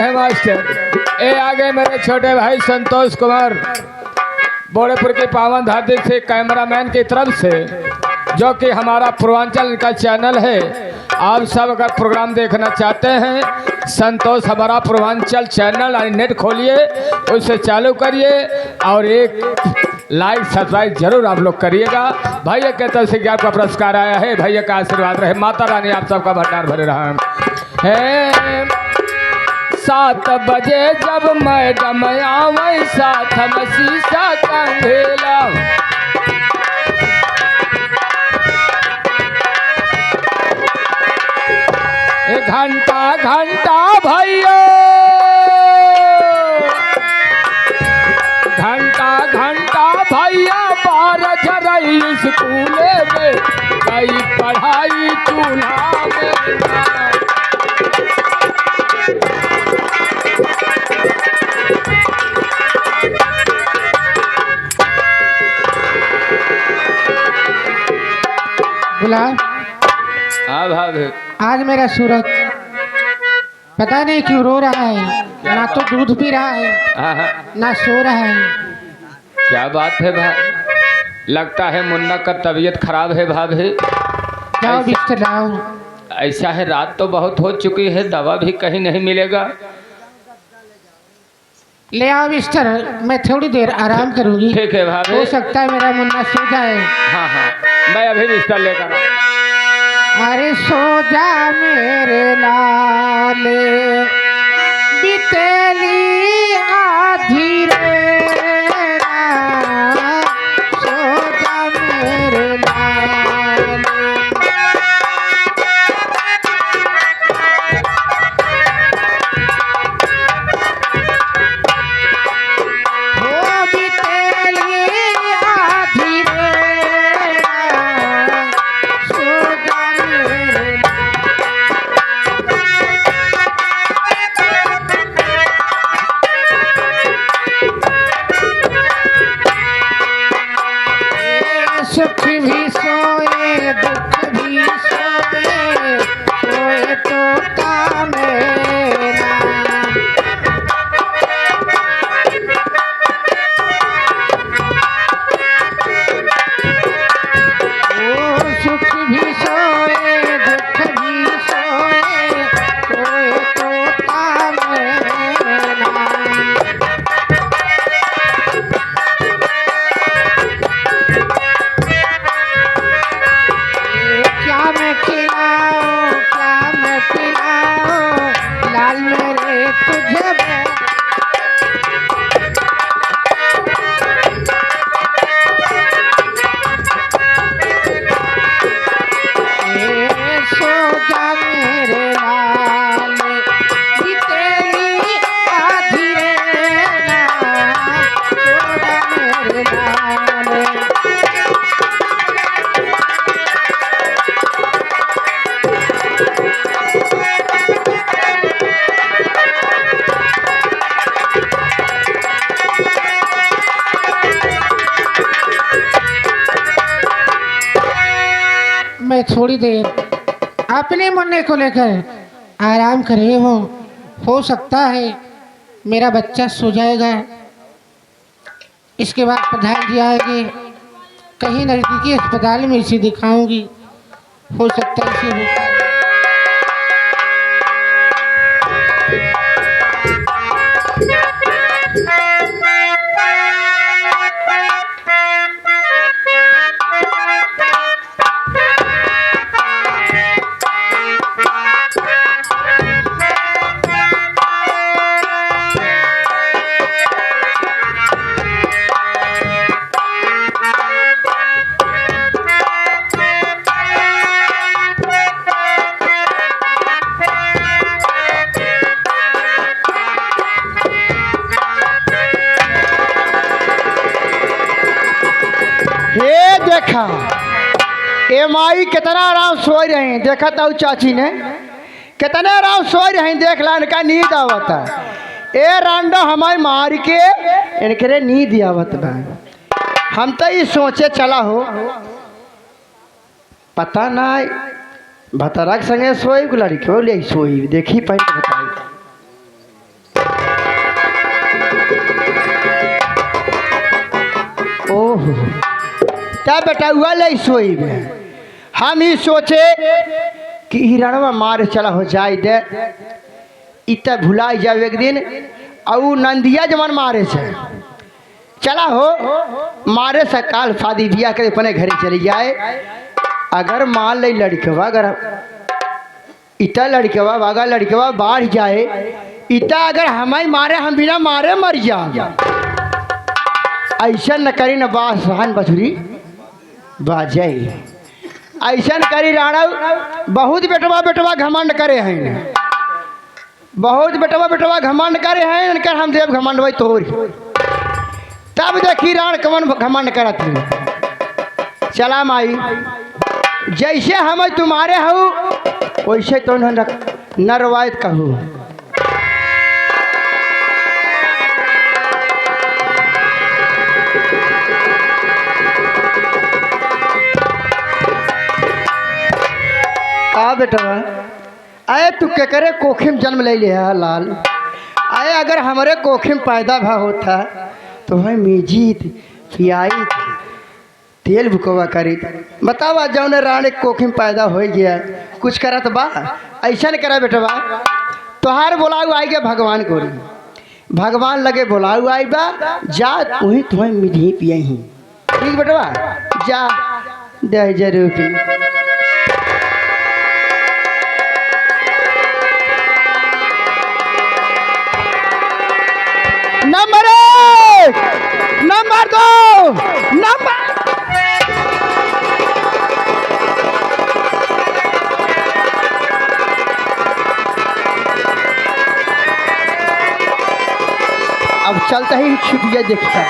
हैं मास्टर। ये आगे मेरे छोटे भाई संतोष कुमार बोड़ेपुर की पावन धरती से कैमरामैन की तरफ से, जो कि हमारा पूर्वांचल का चैनल है। आप सब अगर प्रोग्राम देखना चाहते हैं, संतोष हमारा पूर्वांचल चैनल नेट खोलिए, उसे चालू करिए और एक लाइक सब्सक्राइब जरूर आप लोग करिएगा। भैया के तरफ से ज्ञान का पुरस्कार आया है, भैया का आशीर्वाद रहे, माता रानी आप सबका भंडार भरे रहा है। 7 बजे जब मैडम आवे साथ में शीशा कंधेला, घंटा घंटा भैया घंटा घंटा भैया 12 झरई स्कूल में गई पढ़ाई चूल्हा में। गुलाब, हाँ भाभी, आज मेरा सूरज पता नहीं क्यों रो रहा है, ना तो दूध पी रहा है, हाँ ना सो रहा है। क्या बात है भाई? लगता है मुन्ना का तबीयत खराब है भाभी। जाओ बिस्तर लाओ। ऐसा है, रात तो बहुत हो चुकी है, दवा भी कहीं नहीं मिलेगा। ले आओ बिस्तर, मैं थोड़ी देर आराम करूंगी। ठीक है भाभी। हो सकता है मेरा मुन्ना सो जाए। हाँ हाँ, मैं अभी बिस्तर लेकर। अरे सो जा मेरे लाले, बितेली आधी रे रात, सो जा मेरे लाले। हो बितेली आधी रे रात, सो जा मेरे सुख भी सोए दुख भी सोए, सोए तो काम मेरा। ओ सुख भी सोए दुख भी सोए, सोए तो काम मेरा। क्या मैं खिलाऊं क्या मैं पिलाऊं लाल मेरे तुझे सो जा मेरे लाल, बितेली आधी रे रात, सो जा मेरे लाल। मैं थोड़ी देर अपने मुन्ने को लेकर आराम कर रही हूँ। हो सकता है मेरा बच्चा सो जाएगा, इसके बाद प्रधान जी आएंगे, कहीं नज़दीकी अस्पताल में इसे दिखाऊंगी, हो सकता है इसे बुखार। ये देखा ए माई कितना आराम सोई रहे हैं, देखा था चाची ने कितने आराम सोई रहे हैं, देख ला इनका नींद आवता। ए रांडो हमारी मार के इनके नींद आवत बा। हम तो ये सोचे चला हो पता ना भतरा के संगे सोई लड़कियों ले सोई देखी पहले बताई। तब बेटा हुआ ले सोई में हम ही सोचे कि हिरणवा मारे चला हो जाए दे इत भुलाई जाए एक दिन और नंदिया जमन मारे से चला हो मारे से काल शादी बियाह कर अपने घरे चली जाए। अगर मान ले लड़कवा अगर इतना लड़कवा वागा लड़कवा बाढ़ जाए इतना अगर हमें मारे हम बिना मारे मर जा ऐसा न करी न बात सहन बछुरी बाजाई ऐसा करी राणा बहुत बेटवा बेटवा घमंड करे हैं बहुत बेटवा घमंड करे हैं इनकर हम देव घमंड भाई तोर तब देखी राण कमन घमंड करत है। चला माई जैसे हम तुम्हारे हो वैसे तो न रवायत कहूँ। आ बेटा आए तू के करे कोखिम जन्म ले लिया लाल आए अगर हमारे कोखिम पैदा भा होता तो है मीजीत पियाई तेल बुकवा करी बतावा जौन रानी कोखिम पैदा हो गया कुछ करत बा ऐसा नहीं करा बेटा बा तोहार बोलाऊ आई गया भगवान को भगवान लगे बोलाऊ आई बा जा वहीं तुम्हें मिली पियही ठीक बेटा जा दे जरूर नंबर 1 नंबर 2 नंबर अब चलता ही छुपिया देखता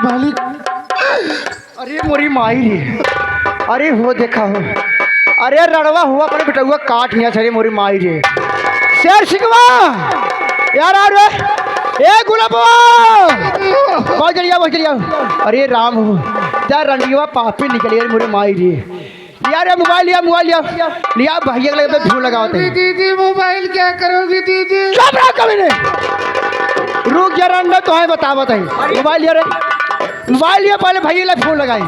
मालिक अरे मोरी माई रे अरे हो देखा हो अरे रड़वा हुआ अपने बेटुआ काट लिया छे मोरी माई रे शेर सिकवा यार अरे ए गुलाबा बहुत जल्दी अरे राम हो क्या रंडिया पापी निकली अरे मोरी माई रे यार मोबाइल लिया लिया भैया के लगे धूल लगाते दीदी मोबाइल क्या करोगी दीदी चुप रहो कभी नहीं रुक जा रंडा तो है बता मोबाइल लिया पहले भैया ले फोन लगाई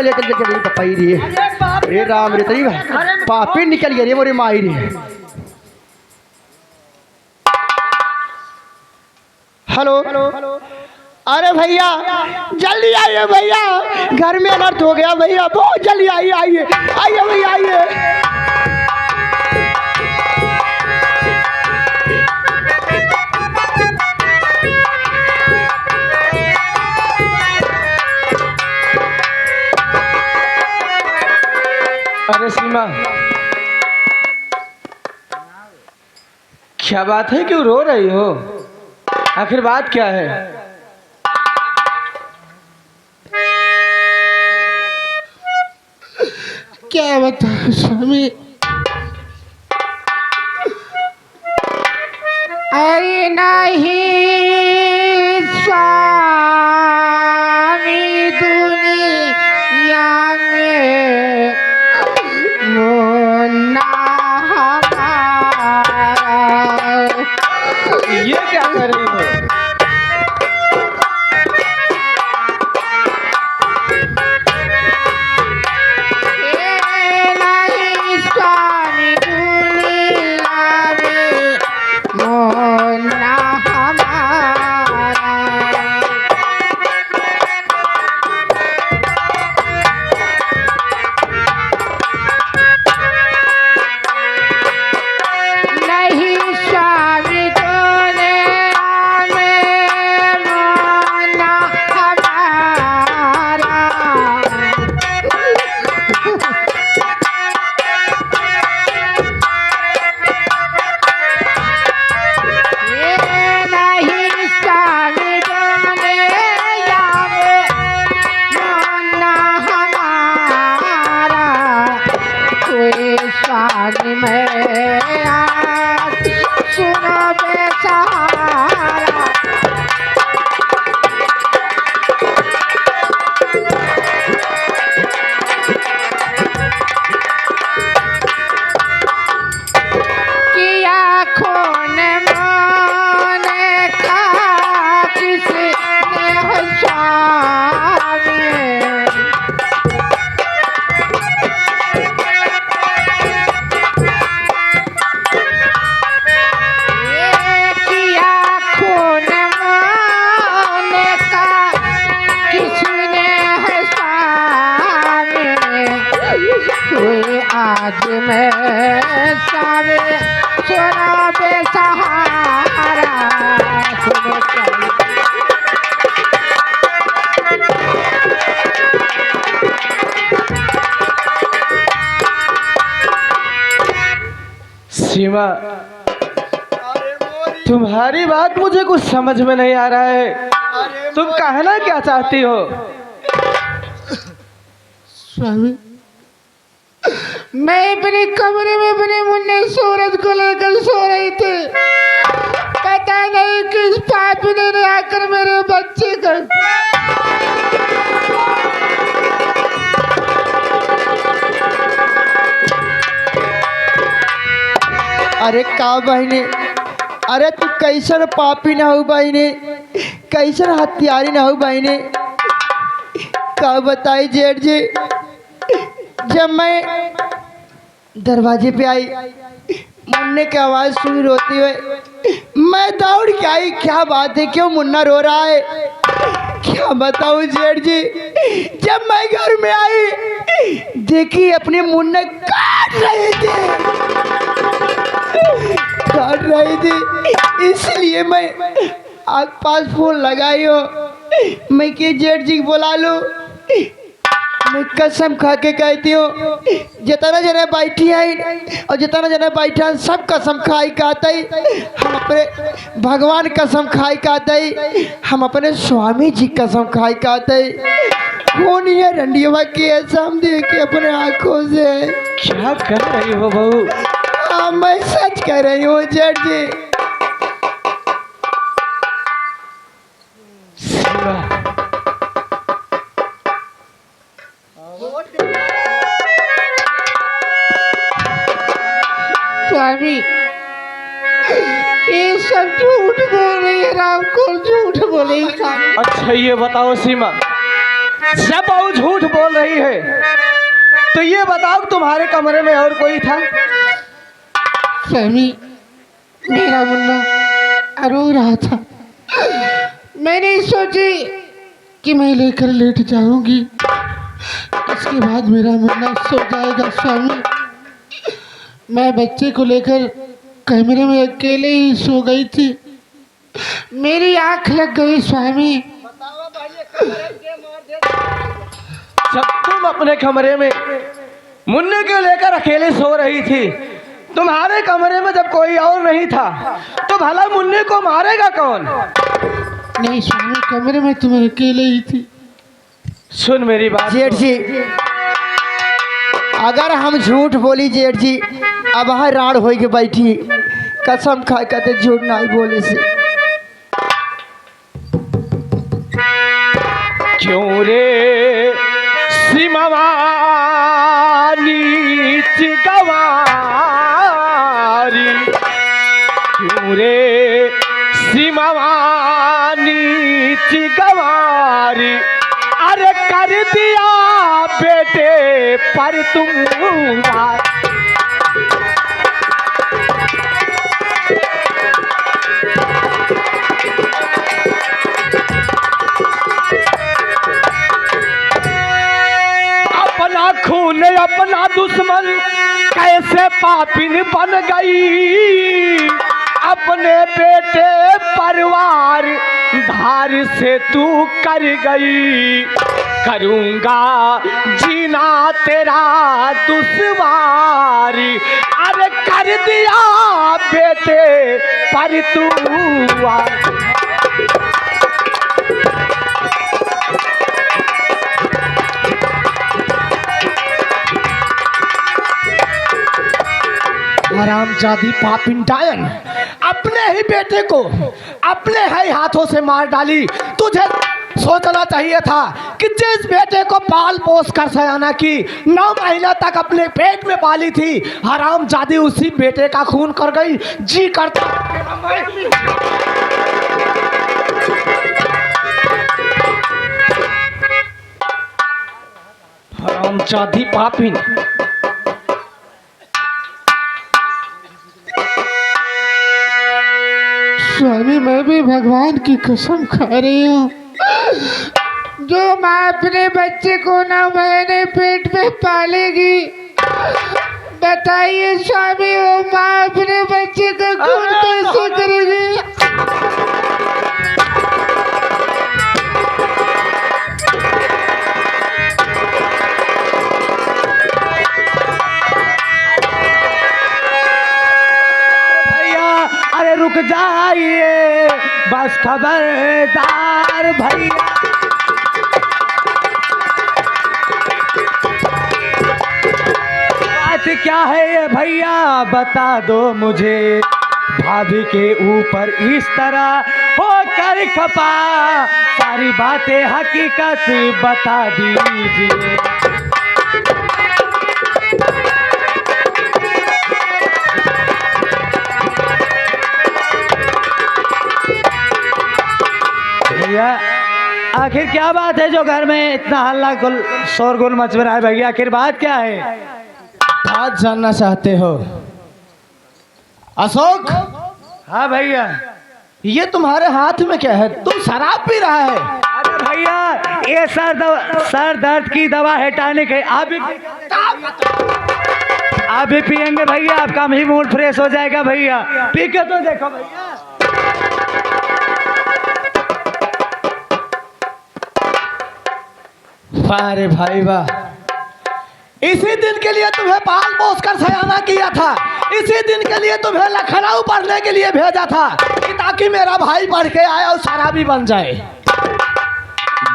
ले चल पपाई रे अरे राम रे तरी पापी निकल गई रे मोरी माई रे हेलो अरे भैया जल्दी आइए भैया घर में अनर्थ हो गया भैया बहुत जल्दी आइए भैया आइए अरे सीमा क्या बात है क्यों रो रही हो आखिर बात क्या है क्या बताऊं स्वामी अरे नहीं स्वामी दुनिया में मुन्ना हमारा ये क्या कर रही हो मुन्ना हमारा रे सोना बेसहारा सुनो स्वामी। सीमा, तुम्हारी बात मुझे कुछ समझ में नहीं आ रहा है। तुम कहना क्या चाहती हो? स्वामी, मैं अपने कमरे में अपने मुन्ने सूरज को लेकर सो रही थी। पता नहीं किस पापी ने आकर मेरे बच्चे को अरे का बहने, अरे तू कैसन पापी ना हो बहने, कैसन हत्यारी ना हो बहने। का बताई जेठ जी, जब मैं दरवाजे पे आई, मुन्ने की आवाज़ सुनी रोती हुए, मैं दौड़ के आई। क्या बात है, क्यों मुन्ना रो रहा है? क्या बताऊं जेठ जी, जब मैं घर में आई देखी अपने मुन्ने काट रहे थे, इसलिए मैं आग पास फोन लगाई हो। मैं के जेठ जी बुला लो। मैं कसम खा के कहती हूँ, जितना जने बैठी है और जितना जने बैठा सब कसम खाई कहते हम अपने भगवान कसम खाई कहते, हम अपने स्वामी जी कसम खाई कहते। कौन ये रंडिया के हम देखे अपने आंखों से। क्या कर रही हो बहू? हाँ, मैं सच कह रही हूँ जेठ जी। स्वामी, ये सब झूठ बोल रही है, राम को झूठ बोले स्वामी। अच्छा ये बताओ सीमा, जब बहू झूठ बोल रही है तो ये बताओ तुम्हारे कमरे में और कोई था? स्वामी, मेरा मुन्ना रो रहा था। मैंने सोची कि मैं लेकर लेट जाऊंगी, इसके बाद मेरा मुन्ना सो जाएगा। स्वामी, मैं बच्चे को लेकर कमरे में अकेले ही सो गई थी, मेरी आंख लग गई। स्वामी, जब तुम अपने कमरे में मुन्ने को लेकर अकेले सो रही थी, तुम्हारे कमरे में जब कोई और नहीं था, तो भला मुन्ने को मारेगा कौन? नहीं स्वामी, कमरे में तुम अकेले ही थी। सुन मेरी बात जेठ जी, अगर हम झूठ बोली जेठ जी, अब हाँ राड़ हो के बैठी, कसम खा कहते झूठ नहीं बोले से। क्यों रे सिमवानी गवारी, क्यों रे सिमवानी गवारी, अरे कर दिया बेटे पर तुम। अपना खून अपना दुश्मन कैसे पापिन बन गई, अपने बेटे परिवार धार से तू कर गई। करूँगा जीना तेरा दुश्वारी, अरे कर दिया बेटे पर तू। हरामजादी पापिन डायन, अपने ही बेटे को अपने ही हाथों से मार डाली। तुझे सोचना चाहिए था कि जिस बेटे को पाल पोस कर सयाना की 9 महीना तक अपने पेट में पाली थी, हरामजादी उसी बेटे का खून कर गई। जी करता हरामजादी पापिन। स्वामी, मैं भी भगवान की कसम खा रही हूँ, जो माँ अपने बच्चे को 9 महीने पेट में पालेगी, बताइए स्वामी, वो माँ अरे रुक जाइए बस खबरदार भैया। बात क्या है ये भैया बता दो मुझे, भाभी के ऊपर इस तरह होकर खपा, सारी बातें हकीकत बता दीजिए। भैया आखिर क्या बात है जो घर में इतना हल्ला गुल शोरगुल मच रहा है भैया, आखिर बात क्या है? बात जानना चाहते हो अशोक? हाँ भैया। ये तुम्हारे हाथ में क्या है? तुम शराब पी रहा है। अरे भैया ये सर दर्द की दवा हटाने के आप भी पियेंगे भैया, आपका भी मूड फ्रेश हो जाएगा भैया, पी के तो देखो भैया। वाह रे भाई वाह, इसी दिन के लिए तुम्हें पाल पोस कर सयाना किया था, इसी दिन के लिए तुम्हें लखनऊ पढ़ने के लिए भेजा था कि ताकि मेरा भाई पढ़ के आए और शराबी बन जाए।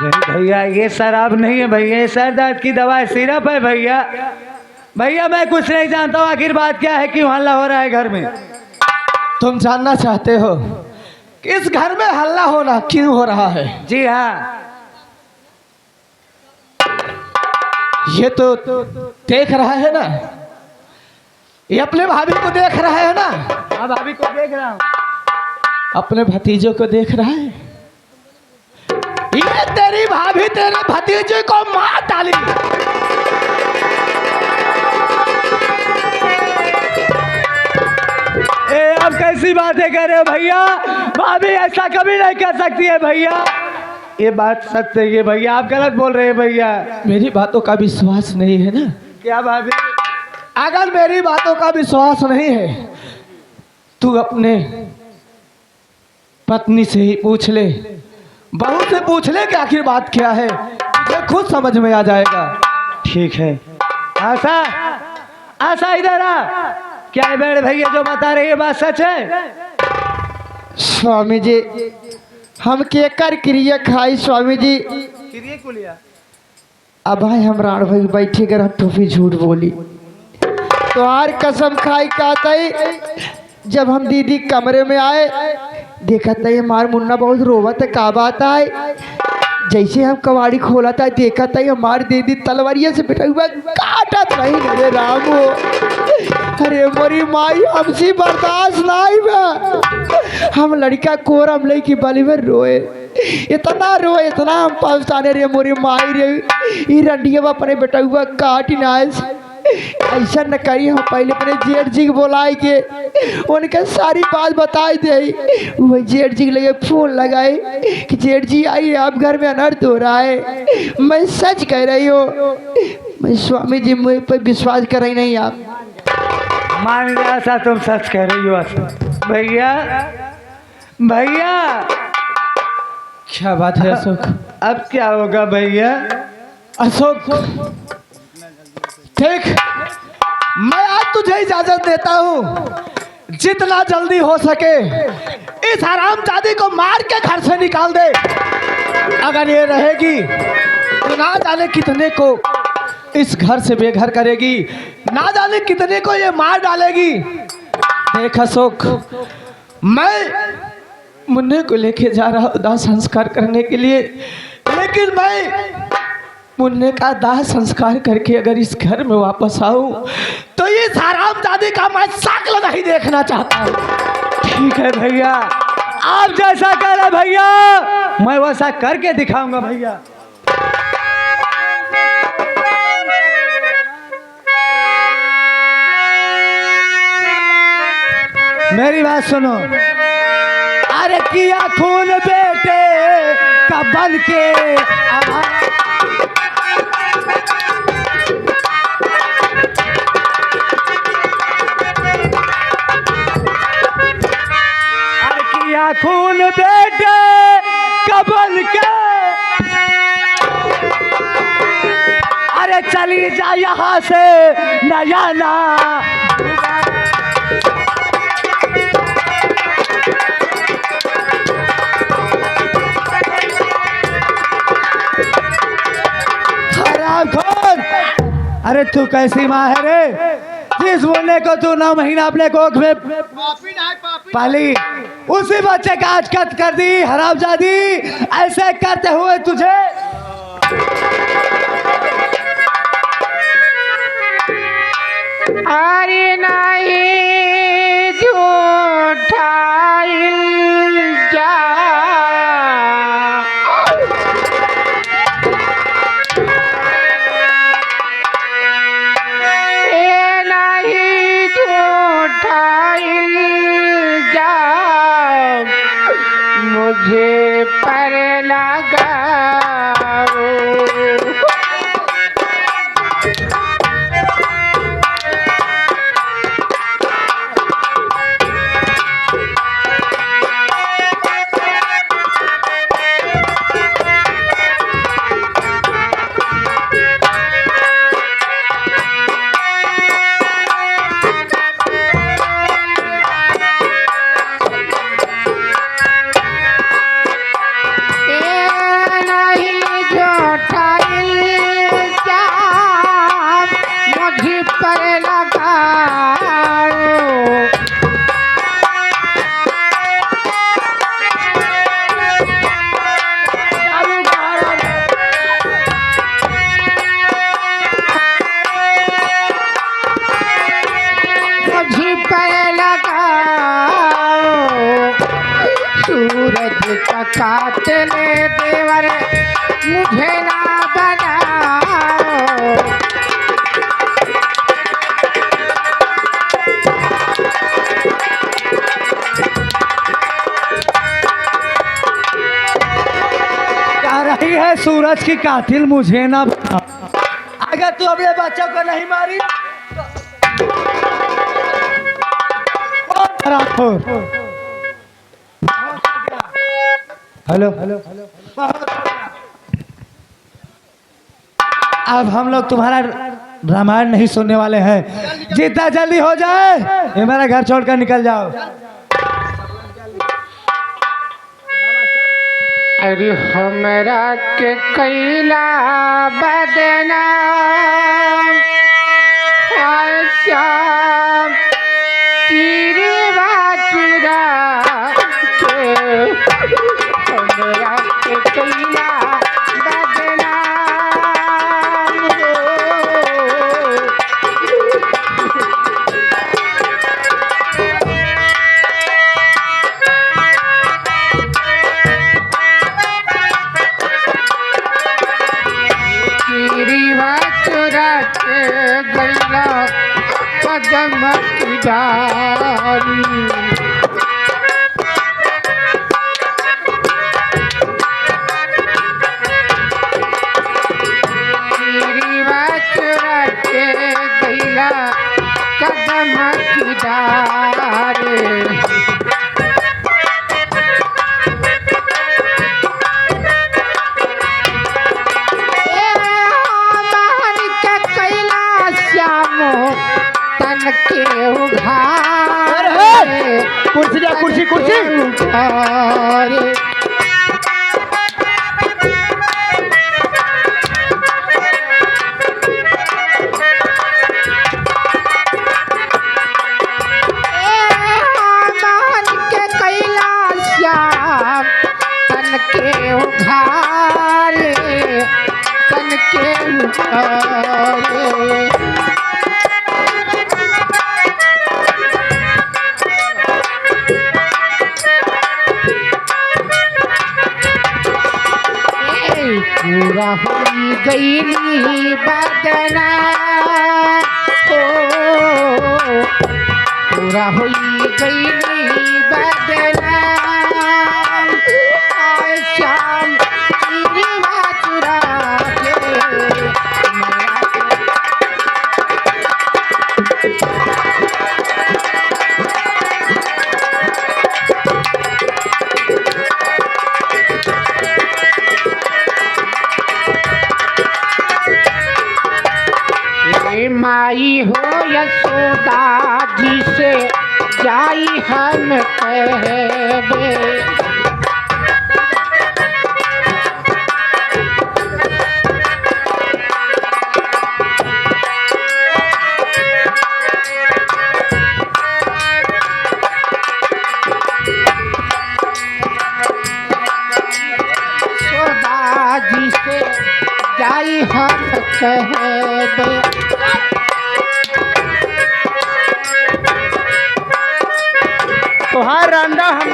भैया ये शराब नहीं है भैया, ये सर दर्द की दवा है, सिरप है भैया। भैया मैं कुछ नहीं जानता हूँ, आखिर बात क्या है, क्यों हल्ला हो रहा है घर में? तुम जानना चाहते हो कि इस घर में हल्ला होना क्यों हो रहा है? जी हाँ। ये तो देख रहा है ना, ये अपने भाभी को देख रहा है ना। हाँ भाभी को देख रहा हूँ। अपने भतीजों को देख रहा है। ये तेरी भाभी तेरे भतीजे को मार डाली। अब कैसी बातें कर रहे हो भैया, भाभी ऐसा कभी नहीं कर सकती है भैया। ये बात सच है भैया, आप गलत बोल रहे हैं भैया। मेरी बातों का विश्वास नहीं है ना? क्या भाभी? अगर मेरी बातों का विश्वास नहीं है तू अपने पत्नी से ही पूछ ले, बहू से पूछ ले कि आखिर बात क्या है, तुझे खुद समझ में आ जाएगा। ठीक है। आशा आशा इधर आ, क्या है बड़े भैया जो बता रही है बात सच है? स्वामी जी हम के कर क्रिया खाई स्वामी जी। क्रिया को लिया। अब भाई हम राण भाई बैठे कर टोपी झूठ बोली तो आर कसम खाई कहता है। जब हम दीदी कमरे में आए देखा था हमार मुन्ना बहुत रोवा था, का बात है? जैसे हम कबाड़ी खोला था देखा था हमारी दीदी तलवारिया से बेटा हुआ काटत नहीं। अरे राम हो, अरे मोरी माई हमसे बर्दाश्त नहीं बा। हम लड़का कोरम ले की बली में रोए, इतना रोए इतना हम पछताने रे मोरी माई रे, ये रंडिया अपने बेटा हुआ काटी ना ऐसा न करी। हम पहले अपने जेठ जी को बुलाए के उनके सारी बात बताई दे, वही जेठ जी लगे फोन लगाए कि जेठ जी आइए आप घर में अनर्थ हो रहा है। मैं सच कह रही हूँ, मैं स्वामी जी मुझ पर विश्वास कर रही नहीं। आप मान लिया ऐसा तुम सच कह रही हो आशा। भैया भैया क्या बात है अशोक? अब क्या होगा भैया? अशोक देख, मैं आज तुझे इजाजत देता हूँ, जितना जल्दी हो सके इस हरामजादी को मार के घर से निकाल दे। अगर ये रहेगी तो ना जाने कितने को इस घर से बेघर करेगी, ना जाने कितने को ये मार डालेगी। देख अशोक, मैं मुन्ने को लेके जा रहा हूँ दाह संस्कार करने के लिए, लेकिन मैं मुन्ने का दाह संस्कार करके अगर इस घर में वापस आऊं तो ये हरामजादी का मैं शक्ल नहीं देखना चाहता हूं। ठीक है भैया, आप जैसा कह रहे भैया मैं वैसा करके दिखाऊंगा भैया। मेरी बात सुनो। अरे किया खून बेटे का बन के खून बेटे कबल के, अरे चली जा यहाँ से न जाना। अरे तू कैसी माँ है रे, जिस बोलने को तू 9 महीना अपने कोख में पाली, उसी बच्चे का आज कत कर दी हरामजादी। ऐसे करते हुए तुझे अरे नहीं झूठा इल्जाम, ये नहीं झूठा इल्जाम मुझे पर लगाओ। सूरज का काटले देवर मुझे ना बनाओ। कह रही है सूरज की कातिल मुझे ना बना। अगर तू अपने बच्चों को नहीं मारी तो हेलो अब हम लोग तुम्हारा रामायण नहीं सुनने वाले हैं। जितना जल्दी हो जाए ये मेरा घर छोड़कर निकल जाओ। अरे हमरा के कैला बदनाम श्याम चिरवा चुरा के, हमरा के कैला बदनाम चिरवा चुरा के गैला कदम की डाली। कदम की डारे मान के कैला श्यामो तन के उघारे। कुर्सी जा, कुर्सी कुर्सी उघारे तन के उघारे, तन के उघारे। पूरा हुई गई बदना हो, पूरा हुई गई बदना श्याम चिरवा चुरा के। माई हो यशोदा जी से जाई हम कहबे, साहब। तुहार रांडा हम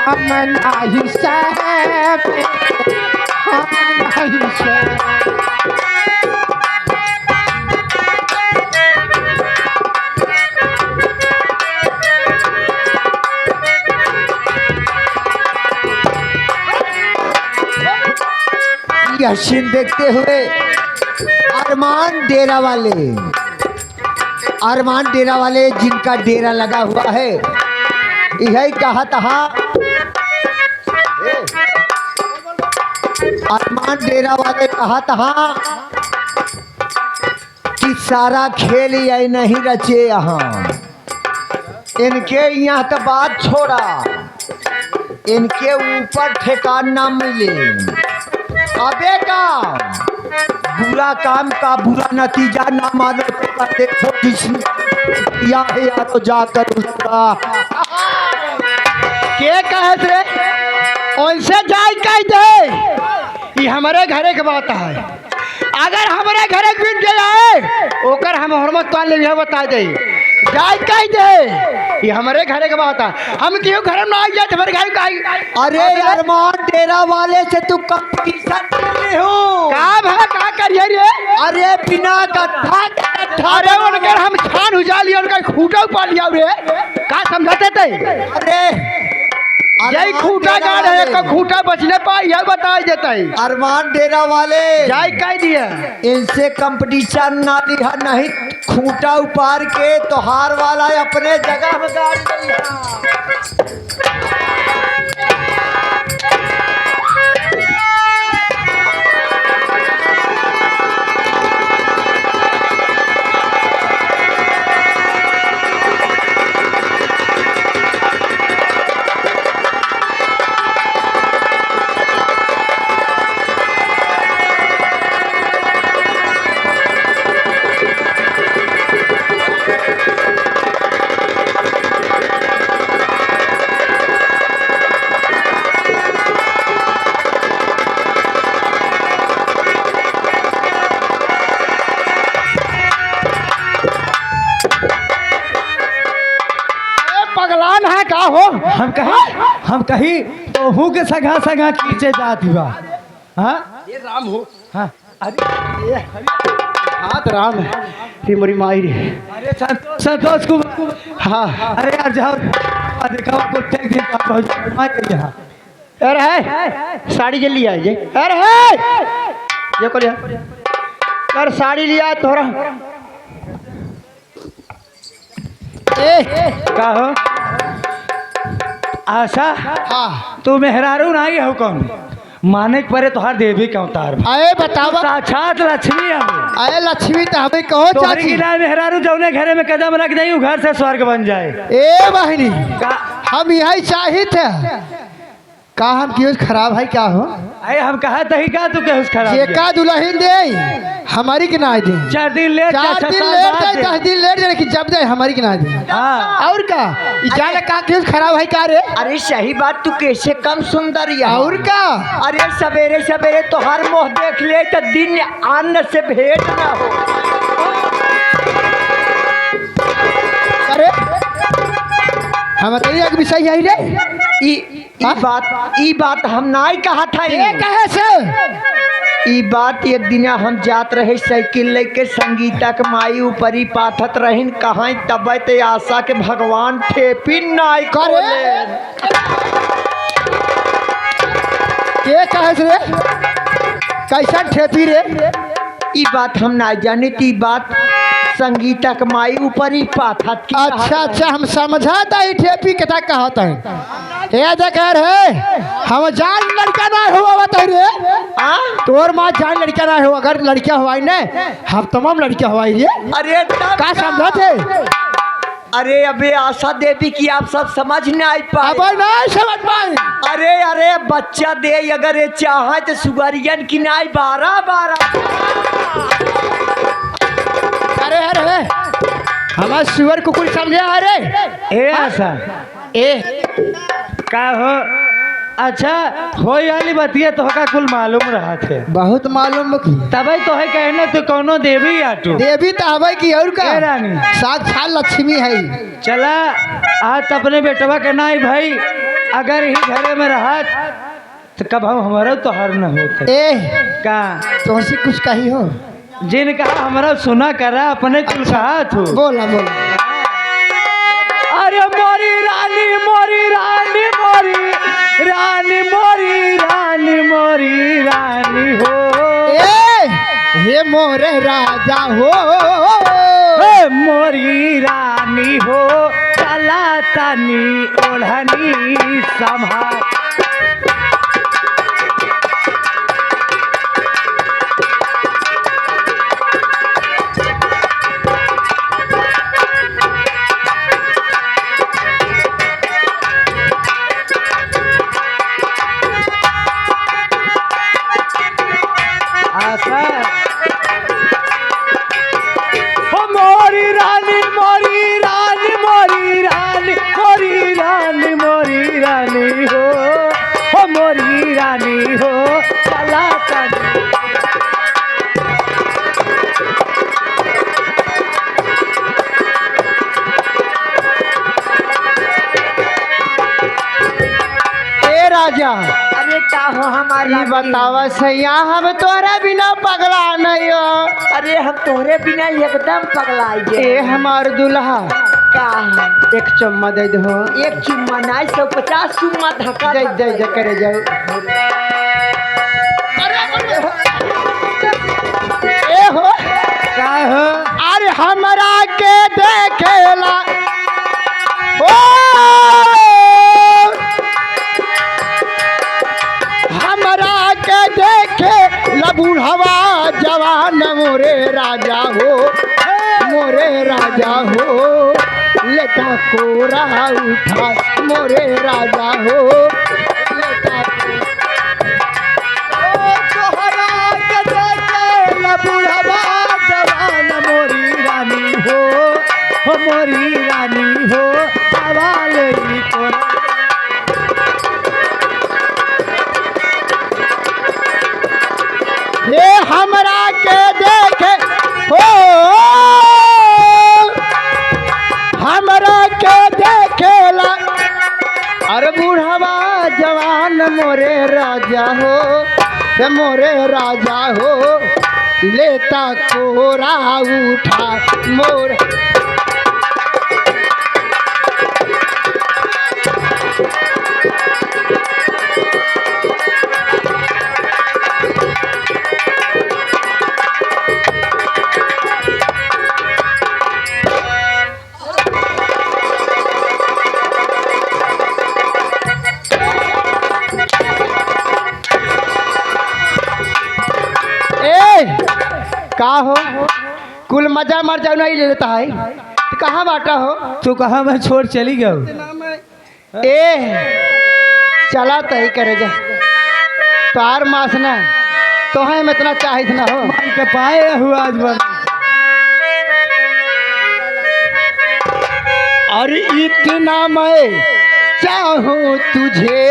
हम नहीं साहब, हम नहीं साहब। यह सीन देखते हुए अरमान डेरा वाले जिनका डेरा लगा हुआ है, यही कहा था अरमान डेरा वाले कहा था कि सारा खेल यही नहीं रचे यहाँ, इनके यहाँ तो बात छोड़ा, इनके ऊपर ठेकान ना मिले। अबे का बुरा काम का बुरा नतीजा ना मानो तो देखो जिसने या है यारो जाकर उसका के कहत रे उनसे जाय कह दे। ये हमारे घरे के बात है, अगर हमारे घरे बिन जाए ओकर हम हरमत पान ले बता दे, जाय कह दे। ये हमारे घरे के बात है, हम क्यों घर में आ जाए हमारे घर का। अरे अरमान डेरा वाले से तू कंपटीशन कर हो का करिए रे। अरे बिना अरे उनकर हम छान उजा लिया, उनका खूटा उपाड़ लिया रे, का समझाते थे। अरे यही खूटा गाड़ है, का खूटा बचने पाई यह बता देता है। अरमान डेरा वाले जाय कह दिया इनसे कंपटीशन ना लिहा, नहीं खूंटा उपार के तो हार वाला अपने जगह में गाड़ दिया। पगलान है का हो। हम कहीं तो हूँ के सगा सगा खींचे जाती बा। हाँ ये राम हो। हाँ अरे हाथ राम है रे मोरी माई रे। अरे संतोष को हाँ अरे यार जाओ देखा को टेक दिन का पहुंच यहाँ। अरे है साड़ी के लिए ये। अरे है ये को लिया यार साड़ी लिया तोरा। का हो आशा हाँ तू मेहरारू नहीं हो कौन माने के परे तोहार देवी का अवतार बा। अरे बतावा साक्षात लक्ष्मी हमें। अरे लक्ष्मी तो हमें कहो तोहरी चाची। की ना मेहरारू जौने घरे में कदम रख दई घर से स्वर्ग बन जाए। ए बहनी का हम यही चाही थे का हम क्यों खराब है क्या हो। अरे हम कहा तही का तू के खराब ये का दुल्हन दे हमारी के ना दे। 4 दिन लेट 4 दिन लेट जाए 10 दिन लेट जाए कि जब जाए हमारी के ना दे। हाँ और का जाने का क्यों खराब है का रे। अरे सही बात तू कैसे कम सुंदर यहाँ। और का अरे सवेरे सवेरे तो हर मोह देख ले तो दिन अन्न से भेंट ना हो। अरे हम तेरी एक विषय यही रे। ई बात हम नहीं कहा था। ये कहे से ई बात एक दिन हम जात रहे साइकिल लेके संगीता के माई ऊपरी पाथत रहिन कहाँ तब ते आशा के भगवान ठेपी नाई करे। ये कहे से रे कैसा ठेपी रे। ई बात हम ना जानी थी। बात संगीता के माई ऊपर ही पाथत की। अच्छा अच्छा हम समझाता ही ठेपी कथा कहता है। ये जकर है हम जान लड़का ना हुआ बता रे। तोर माँ जान लड़का ना हुआ अगर लड़का हुआ ने हम तमाम लड़का हुआ रे। अरे तब का समझा थे। अरे अबे आशा देवी की आप सब समझ नहीं पाए। अब नहीं समझ पाए। अरे अरे बच्चा दे अगर ये चाहे तो सुगरियन की नाई 12 अरे अरे हमारे सुअर कुकुर समझे। अरे ए आशा ए का हो अच्छा होई वाली बतिया तो का कुल मालूम रहा थे बहुत मालूम मुखी तभी तो है कहने तो कौनो देवी आटू देवी तो हवे की और का ए रानी साक्षात लक्ष्मी है। चला आज अपने बेटवा के नाई भाई अगर ही घरे में रहा तो कब हम हमारा तो हर न होते ए का तुमसे कुछ कही हो? जिन कहा हमारा सुना करा अपने कुल कहा तू बोला बोला। अरे मोरी रानी मोरी रानी मोरी रानी मोरी रानी मोरी रानी हो ए हे मोरे राजा हो हे मोरी रानी हो चला तनी ओढ़नी संभाल मोरी रानी मोरी रानी मोरी रानी मोरी रानी मोरी रानी हो मोरी रानी हो चला तनी ए राजा अरे का हो हमारी ये बतावा सैया हम तोरा बिना पगला नहीं हो। अरे हम तोहरे बिना एकदम पगलाई ए हमार दुल्हा का एक चुम्मा दे दो। एक चुम्मा नहीं 150 चुम्मा धक्का दे दे दे करे जाओ। ए हो का हो अरे हमरा के देखेला ओ हमरा के देखे लबूढ़वा जवान मोरे राजा हो मोरे राजा हो लेता कोरा उठा मोरे राजा हो लेता तोहरा के देखे लबुढ़वा जवान मोरी रानी हो मोरी रानी हो आवाल ही तोरा ये हमरा के देखे हो हमरा के देखेला अरे बूढ़वा जवान मोरे राजा हो हे मोरे राजा हो लेता कोरा उठा मोर का हो कुल मजा मर जाओ नहीं ले लेता है तो कहाँ बाटा हो तू कहा मैं छोड़ चली गई ए चला तो ही करे जा तार मासना तो है मैं इतना चाहिए ना हो के पाए हुआ आज बन और इतना मैं चाहूँ तुझे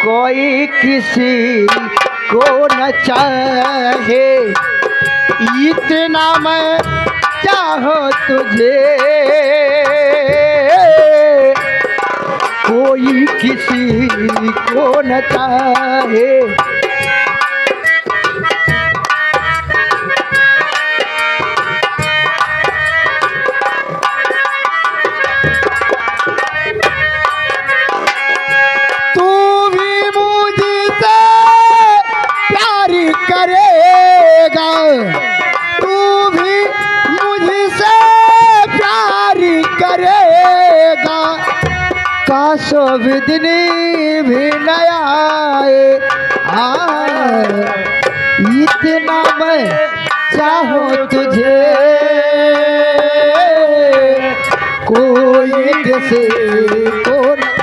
कोई किसी को न चाहे इतना मैं चाहूँ तुझे कोई किसी को न चाहे तू भी मुझसे प्यार करेगा तू भी मुझसे प्यार करेगा काश दिन भी नया इतना मैं चाहूँ तुझे कोई किसी को न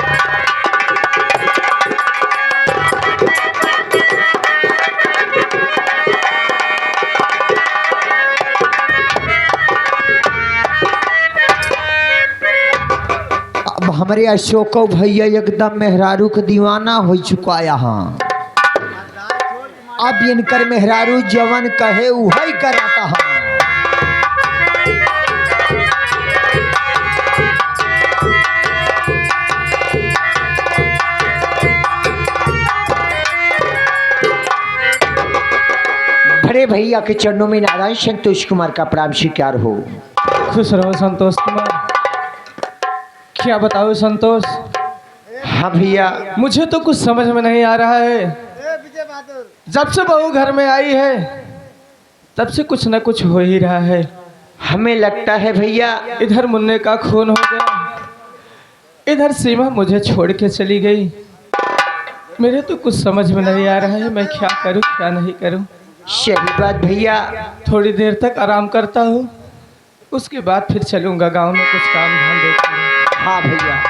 हमारे अशोक भैया एकदम मेहरारू का दीवाना हो चुका यहाँ। अब इनकर मेहरारू जवन कहे वही कराता है। बड़े भैया के चरणों में नारायण संतोष कुमार का प्रणाम स्वीकार हो। खुश रहो संतोष कुमार। क्या बताओ संतोष, हाँ भैया। मुझे तो कुछ समझ में नहीं आ रहा है। जब से बहू घर में आई है तब से कुछ न कुछ हो ही रहा है। हमें लगता है भैया इधर मुन्ने का खून हो गया, इधर सीमा मुझे छोड़ के चली गई। मेरे तो कुछ समझ में नहीं आ रहा है, मैं क्या करूं क्या नहीं करूं। सही बात भैया। थोड़ी देर तक आराम करता हूँ, उसके बाद फिर चलूंगा गांव में, कुछ काम धाम देखूंगा। हाँ भैया।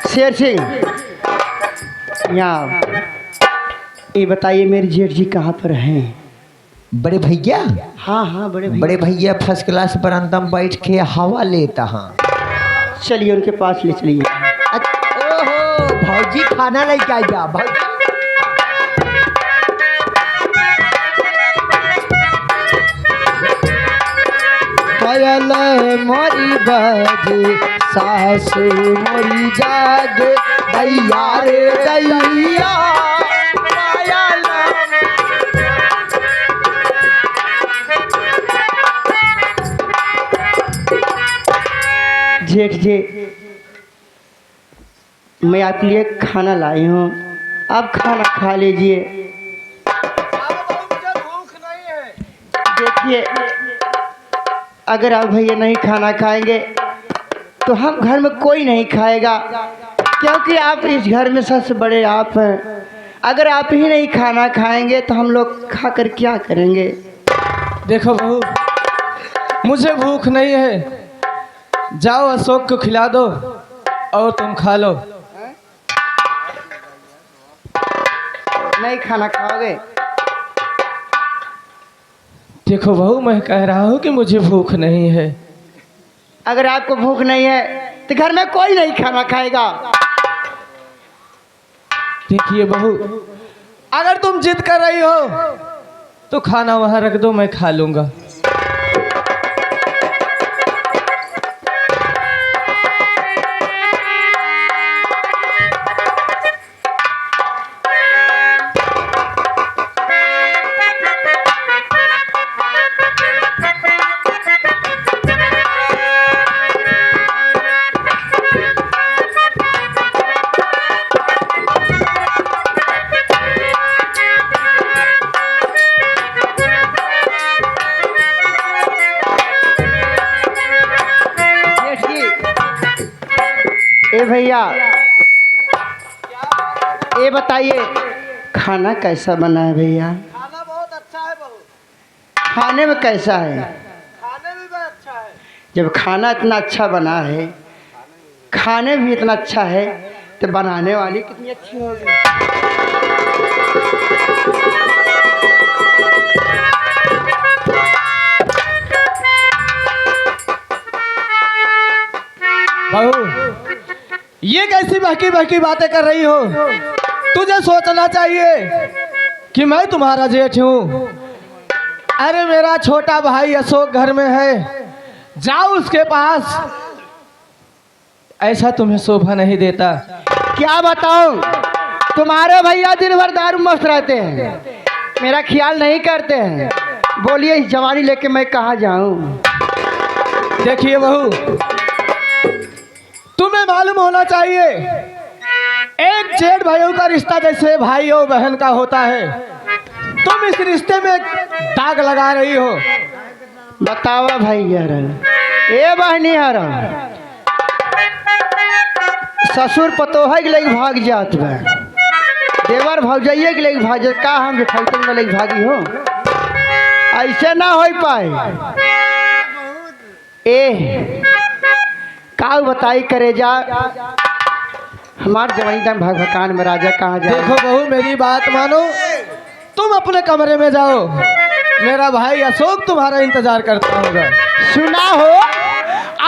शेर सिंह, यहाँ ये बताइए मेरे जेठ जी कहाँ पर हैं? बड़े भैया, हाँ हाँ बड़े भैया। बड़े भैया फर्स्ट क्लास बरामदा में बैठ के हवा लेता हाँ। चलिए उनके पास ले चलिए। ओहो भौजी खाना लेके आ जा भौजी। पायल मोरी बाजे सासु मोरी जाग दैया रे दैया। पायल जेठ जी, मैं आपके लिए खाना लाई हूँ, आप खाना खा लीजिए। देखिए अगर आप भैया नहीं खाना खाएंगे तो हम घर में कोई नहीं खाएगा, क्योंकि आप इस घर में सबसे बड़े आप हैं। अगर आप ही नहीं खाना खाएंगे तो हम लोग खाकर क्या करेंगे? देखो बहू, मुझे भूख नहीं है, जाओ अशोक को खिला दो और तुम खा लो। नहीं खाना खाओगे? देखो बहू, मैं कह रहा हूँ कि मुझे भूख नहीं है। अगर आपको भूख नहीं है तो घर में कोई नहीं खाना खाएगा। देखिए बहू, अगर तुम जिद कर रही हो तो खाना वहां रख दो, मैं खा लूंगा। ए भैया, ये बताइए खाना कैसा बना है भैया? खाना बहुत अच्छा है बहू। खाने में कैसा है? खाने में भी अच्छा है। जब खाना इतना अच्छा बना है, खाने भी इतना अच्छा है, तो बनाने वाली कितनी अच्छी होगी। बहू, ये कैसी बहकी बहकी बातें कर रही हो? तुझे सोचना चाहिए कि मैं तुम्हारा जेठ हूँ। अरे मेरा छोटा भाई अशोक घर में है, जाओ उसके पास। ऐसा तुम्हें शोभा नहीं देता। क्या बताऊं, तुम्हारे भैया दिन भर दारू मस्त रहते हैं, मेरा ख्याल नहीं करते हैं। बोलिए इस जवानी लेके मैं कहाँ जाऊं? देखिए बहू, तुम्हें मालूम होना चाहिए, एक जेठ भाइयों का रिश्ता जैसे भाई और बहन का होता है। तुम इस रिश्ते में दाग लगा रही हो। बतावा भैया ए बहनी हर ससुर पतोह के लगे भाग जात बा, देवर भौजाइए के लगे भाग जात, का हम जेठाइतन में लगे भागी हो? ऐसे ना हो पाए। ए का बताई करे जा हमार जवानी दम भगभकान में राजा कहाँ जाए? देखो बहू मेरी बात मानो, तुम अपने कमरे में जाओ, मेरा भाई अशोक तुम्हारा इंतजार करता होगा। सुना हो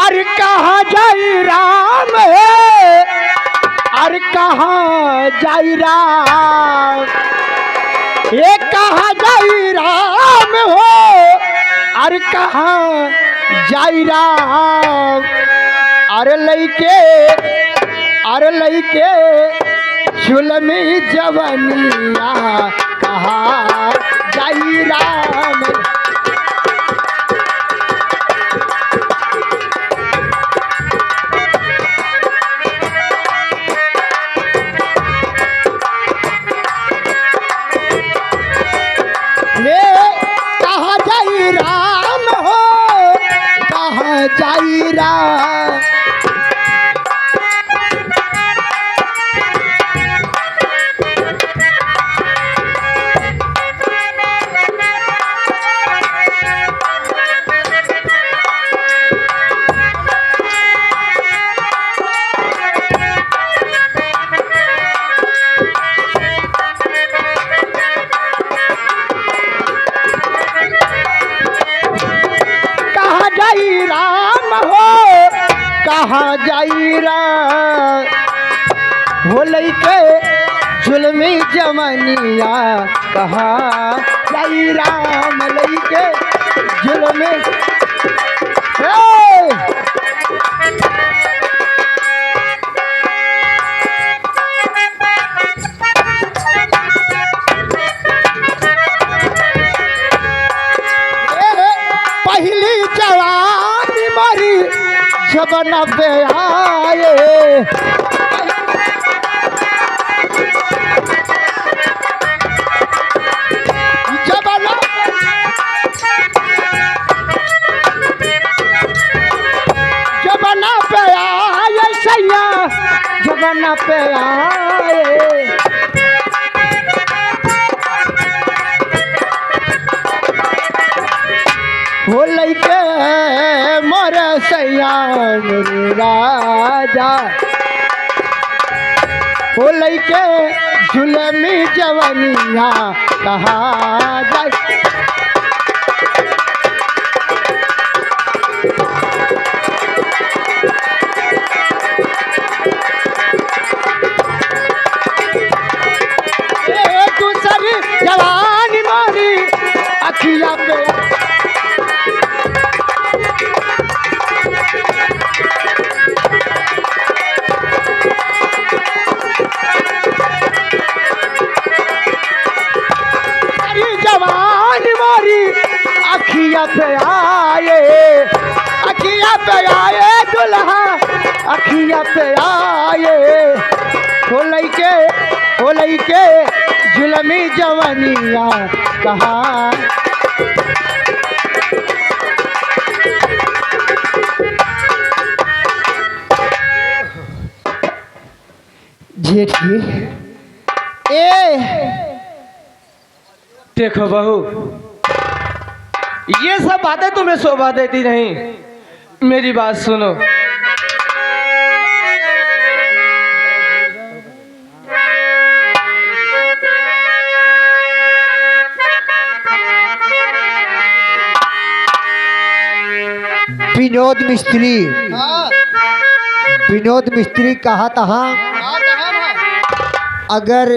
अरे कहाँ जाई राम है, अरे कहाँ जाई राम, ये कहाँ जाई राम हो, अरे कहाँ जाई राम, अरे लइके झुलमी जवनिया कहाँ जाई राम। कहाँ जाई राम हो, कहाँ जाई राम, कहाँ जाई राम, हो लइके जुल्मी जमनिया कहाँ जाई राम, लइके जुल्मी पहली जवानी मरी जब नब्बे आए, जबना पे आए सैया, जबना पे आए, हो लइके मोर सैया मेरे राजा, हो लइके झुलमी जवनिया कहाँ जाए। दूसरी जवानी मारी अखिया पे जवानी मारी अखिया पे आए, अखिया पे आए दुल्हा, अखिया पे आए, हो लइके जुलमी जवनिया कहाँ। जेठी देखो बहू, ये सब बातें तुम्हें शोभा देती नहीं, मेरी बात सुनो। विनोद मिस्त्री कहा तहा, अगर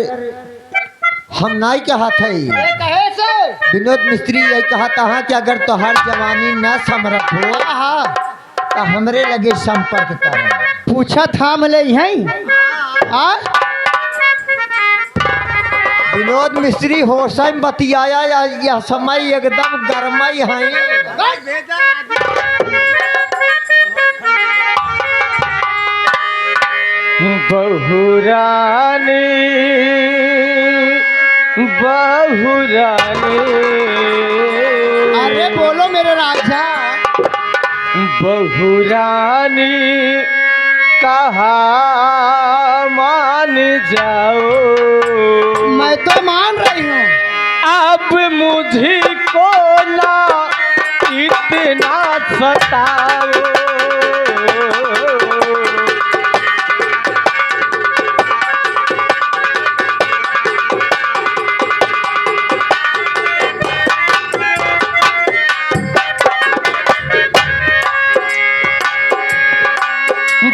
हम नहीं कहा थे, विनोद मिस्त्री यही कहा तहा कि अगर तोहर जवानी न समर्थ हो तो हमरे लगे संपर्क कर। पूछा था मले यही विनोद मिस्त्री होशा में बतियाया, यह समय एकदम गरमई है। बहुरानी बहुरानी अरे बोलो मेरे राजा। बहुरानी कहा मान जाओ, मैं तो मान रही हूँ। अब मुझको ना इतना सताओ।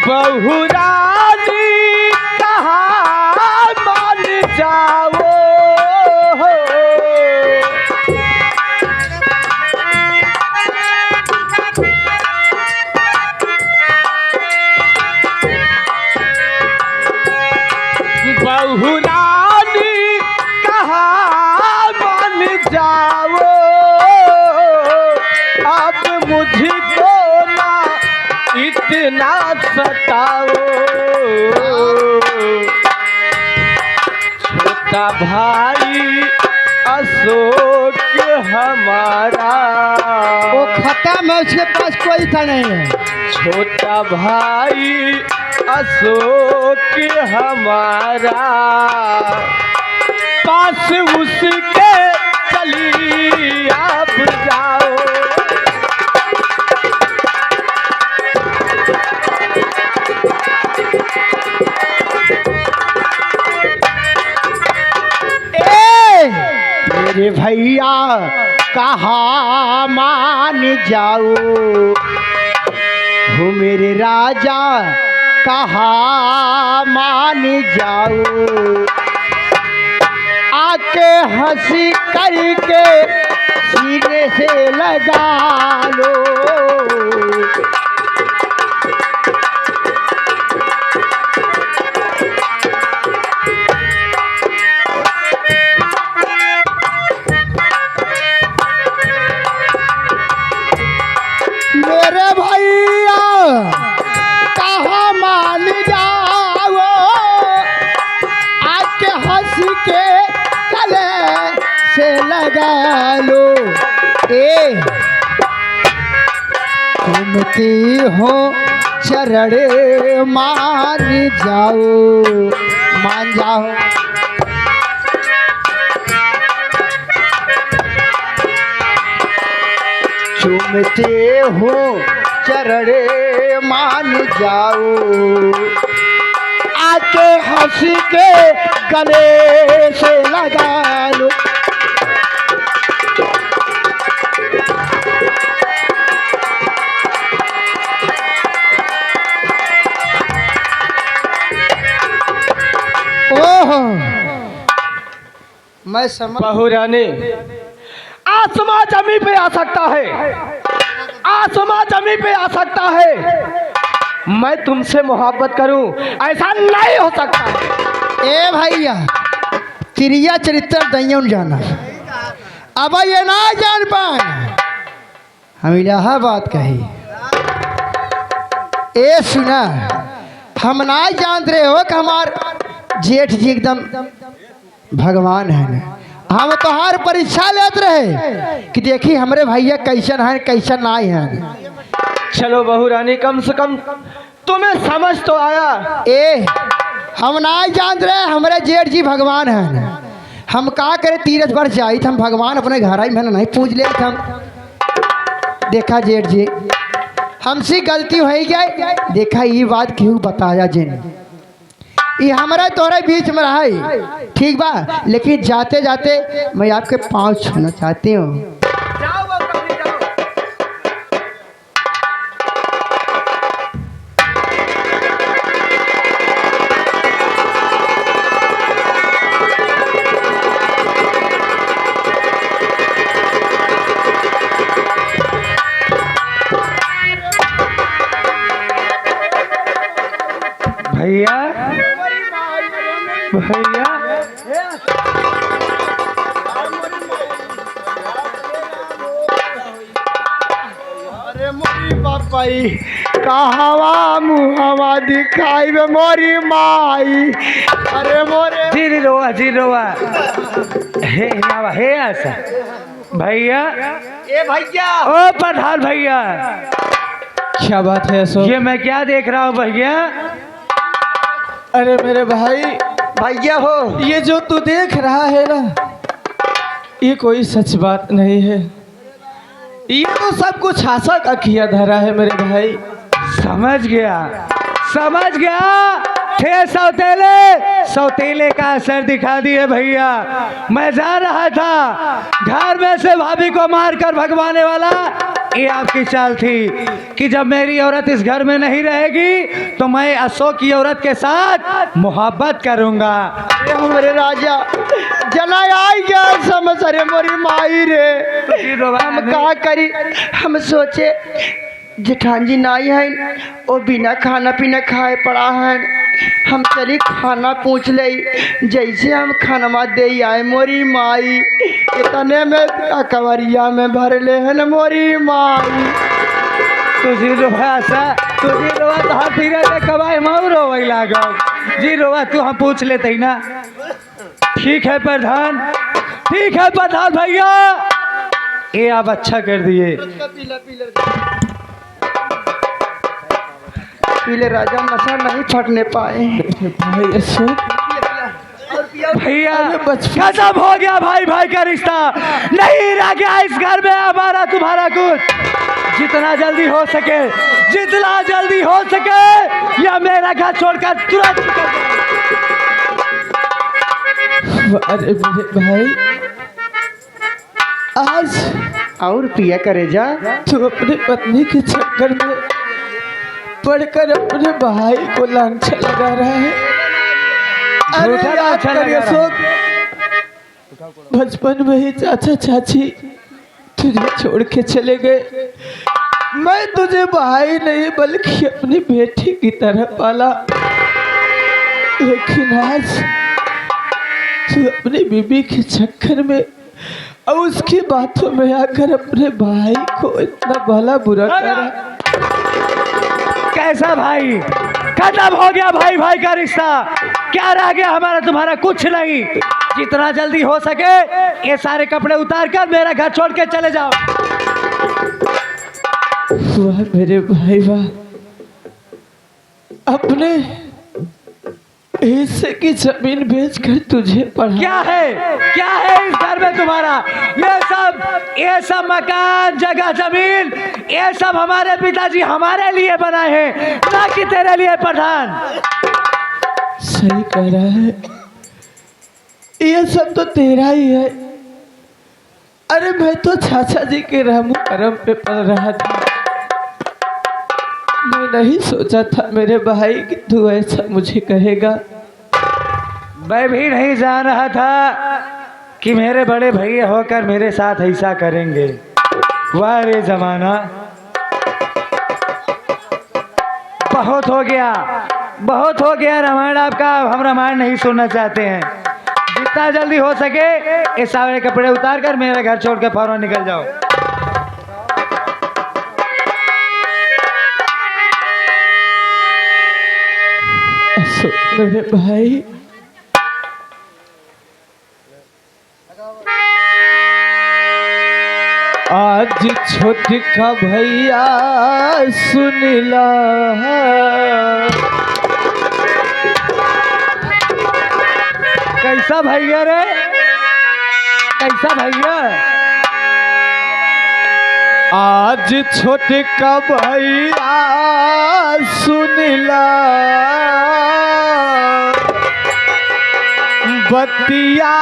बहुरानी कहा मान जाओ, बहुरानी कहा मान जाओ, अब मुझको ना इतना सताओ। छोटा भाई अशोक हमारा, वो खत्म है, उसके पास कोई था नहीं है। छोटा भाई अशोक हमारा, पास उसके चली आप जाओ। मेरे भैया कहा मान जाओ, हो मेरे राजा कहा मान जाओ। आके हंसी करके सीने से लगा लो, मेरे भैया कहा मान जाओ। आके हंस के गले से लगा लो। घूमती हो चरड़े मान जाओ, मान जाओ। चूमते हो चरड़े मान जाओ। आके हंस के गले से लगा लो। ओह मैं समझ। बहुरानी आसमां जमी पे आ सकता है, आसमां जमी पे आ सकता है, मैं तुमसे मोहब्बत करूं ऐसा नहीं हो सकता। ए भैया तिरिया चरित्र दैयन जाना, अब ये ना जान पाए हम इलाहाबाद कही। ए सुना, हम ना जान रहे हो कि हमार जेठ जी एकदम भगवान है ना। हम तो हर परीक्षा लेते रहे कि देखी हमारे भैया कैसन है कैसन नहीं है। चलो बहुरानी कम से कम तुम्हें समझ तो आया। ए हम ना जान रहे हमारे जेठ जी भगवान है ना। हम का करे तीरथ पर जाई हम भगवान अपने घर आई मैंने नहीं पूछ ले हम। देखा जेठ जी हमसे गलती हो गई, देखा ये बात क्यों बताया जिन ये हमारे तोरे बीच में रहा ठीक बा, लेकिन जाते जाते मैं आपके पाँव छूना चाहती हूँ। भैया भैया अरे मोरी बापाई कहवा मुहवा दिखाई बे मोरी माई। अरे मोरे जी रोवा हे नावा हे ऐसा भैया, ए भैया, ओ प्रधान भैया, क्या बात है अशोक? ये मैं क्या देख रहा हूँ भैया? अरे मेरे भाई, भैया हो, ये जो तू देख रहा है ना, ये कोई सच बात नहीं है। ये तो सब कुछ आशा का किया धरा है मेरे भाई। समझ गया, समझ गया। थे सौतेले का असर दिखा दिए भैया। मैं जा रहा था घर में से भाभी को मारकर भगवाने वाला, ये आपकी चाल थी कि जब मेरी औरत इस घर में नहीं रहेगी तो मैं अशोक की औरत के साथ मोहब्बत करूंगा। अरे हमारे राजा जना आई क्या समझ, अरे मोरी माई रे, हम का करी। हम सोचे जेठान जी नाई है, वो बिना खाना पीना खाए पड़ा है। हम चली खाना पूछ ले, जैसे हम खाना दे आए मोरी माई इतने में कवरिया में भर ले है न मोरी माई। तुझी रोवा तो हम फिर कबाई माऊ रोवे लागो जी रोवा तू हम पूछ लेते ही ना। ठीक है प्रधान, ठीक है प्रधान भैया, ये आप अच्छा कर दिए। पीले राजा, नशा नहीं फटने पाए। भाई अशोक, भैया खत्म हो गया भाई भाई का रिश्ता, नहीं रह गया इस घर में हमारा तुम्हारा कुछ। जितना जल्दी हो सके, जितना जल्दी हो सके या मेरा घर छोड़कर तुरंत निकल जाओ। अरे मेरे भाई, आज और पिया करे जा, तू अपनी पत्नी के चक्कर में पढ़कर अपने भाई को लांछन लगा रहा है। अरे झूठा याद लांछन कर लगा रहा अशोक, बचपन में ही चाचा चाची तुझे छोड़ के चले गए। मैं तुझे भाई नहीं बल्कि अपनी बेटी की तरह पाला, लेकिन आज तू अपनी बीबी के चक्कर में और उसकी बातों में आकर अपने भाई को इतना भला बुरा करा। कैसा भाई? खत्म हो गया भाई भाई का रिश्ता, क्या रह गया हमारा तुम्हारा? कुछ नहीं। जितना जल्दी हो सके ये सारे कपड़े उतार कर मेरा घर छोड़ के चले जाओ। वाह मेरे भाई वाह, अपने हिस्से की जमीन बेचकर तुझे पढ़ा। क्या है इस घर में तुम्हारा? ये सब मकान, जगह, जमीन, ये सब हमारे पिताजी हमारे लिए बनाए हैं, ना कि तेरे लिए प्रधान। सही कह रहा है, ये सब तो तेरा ही है। अरे मैं तो चाचा जी के रहम करम पे पल रहा था। मैं नहीं सोचा था मेरे भाई कि तू ऐसा मुझे कहेगा। मैं भी नहीं जान रहा था कि मेरे बड़े भैया होकर मेरे साथ ऐसा करेंगे। वाह रे जमाना, बहुत हो गया रामायण आपका। हम रामायण नहीं सुनना चाहते हैं। जितना जल्दी हो सके ये सारे कपड़े उतार कर मेरा घर छोड़ के फौरन निकल जाओ। मेरे भाई, आज छोटी का भैया सुनिला, कैसा भैया रे? कैसा भैया? आज छोटे का भैया सुनिला, बतिया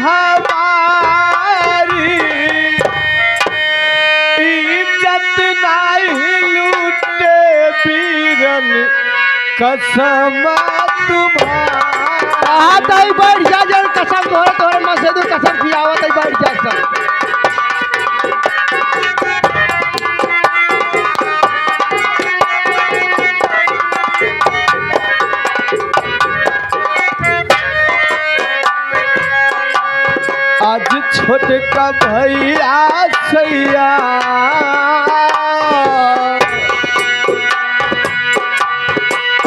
हमारी इज्जत नहीं लूटे बीरन कसम तुम्हारा। तई बैठ जा, जल कसम तोरे मसे दू कसम खियावा, तई बैठ जा सब। आज छोटे का भैया सैया,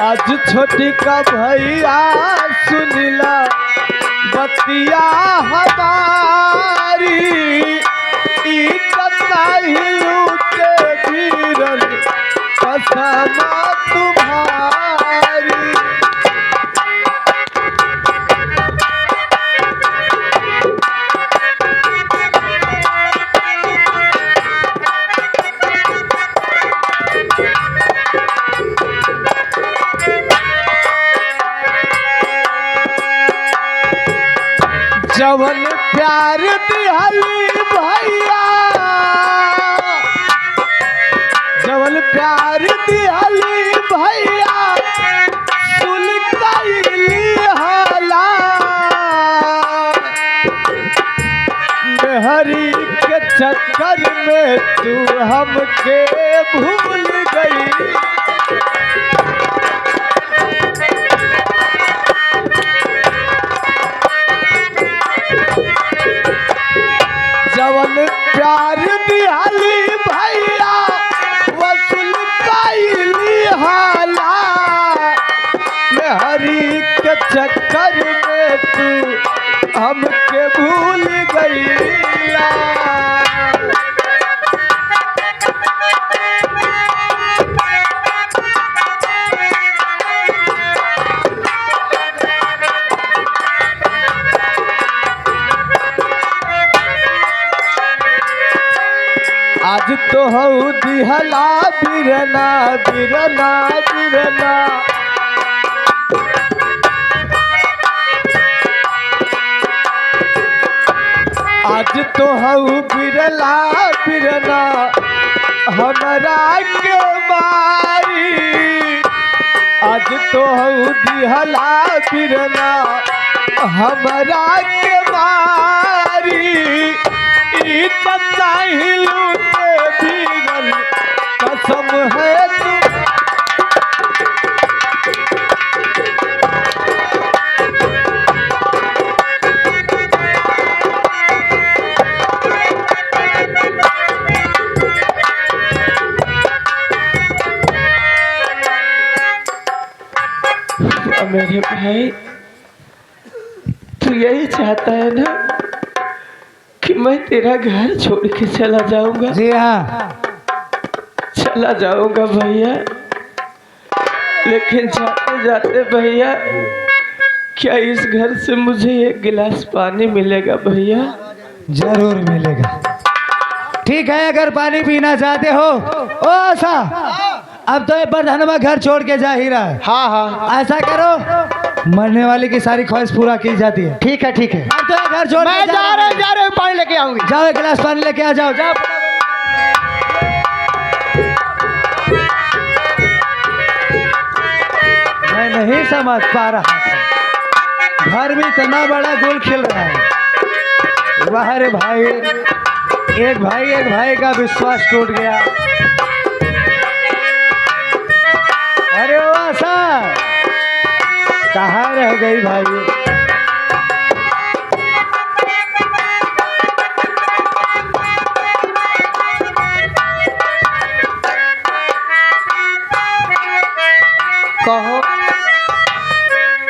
आज छोटी का भैया सुनिला, बतिया हमारी इज्जत नहीं लूटे वीरन कसम तुम्हारी। जवन प्यार दिहली भैया, जवन प्यार दिहली भैया सुलगैली हाला। हरी के चक्कर में तू हमके भूल गई। जवन प्यार दिहली भैया वसूल कैली हाला। हरी के चक्कर में तू हमके भूल गईला। आज तो हऊ दिहला बिरना बिरना बिरना। आज तो हऊ बिरला बिरना हमरा के मारी। आज तो हऊ दिहला बिरना हमरा के मारी। इज्जत नहीं लूटे वीरन कसम है मेरे भाई, तू यही चाहता है ना कि मैं तेरा घर छोड़ के चला जाऊंगा? जी हाँ, चला जाऊंगा भैया, लेकिन जाते जाते भैया क्या इस घर से मुझे एक गिलास पानी मिलेगा भैया? जरूर मिलेगा। ठीक है, अगर पानी पीना चाहते हो ओ आशा, अब तो एक बार धनवा घर छोड़ के जा ही रहा है। हाँ हाँ ऐसा करो, मरने वाले की सारी ख्वाहिश पूरा की जाती है। ठीक है ठीक है। अब तो ये घर छोड़ मैं के जा रहा हूँ पानी लेके आऊंगी। जाओ, एक गिलास पानी लेके आ जाओ, जाओ। मैं नहीं समझ पा रहा था, घर में इतना बड़ा गोल खेल रहा है। वाह रे भाई, एक भाई का विश्वास टूट गया। अरे वो आशा कहाँ रह गई भाई? कहो,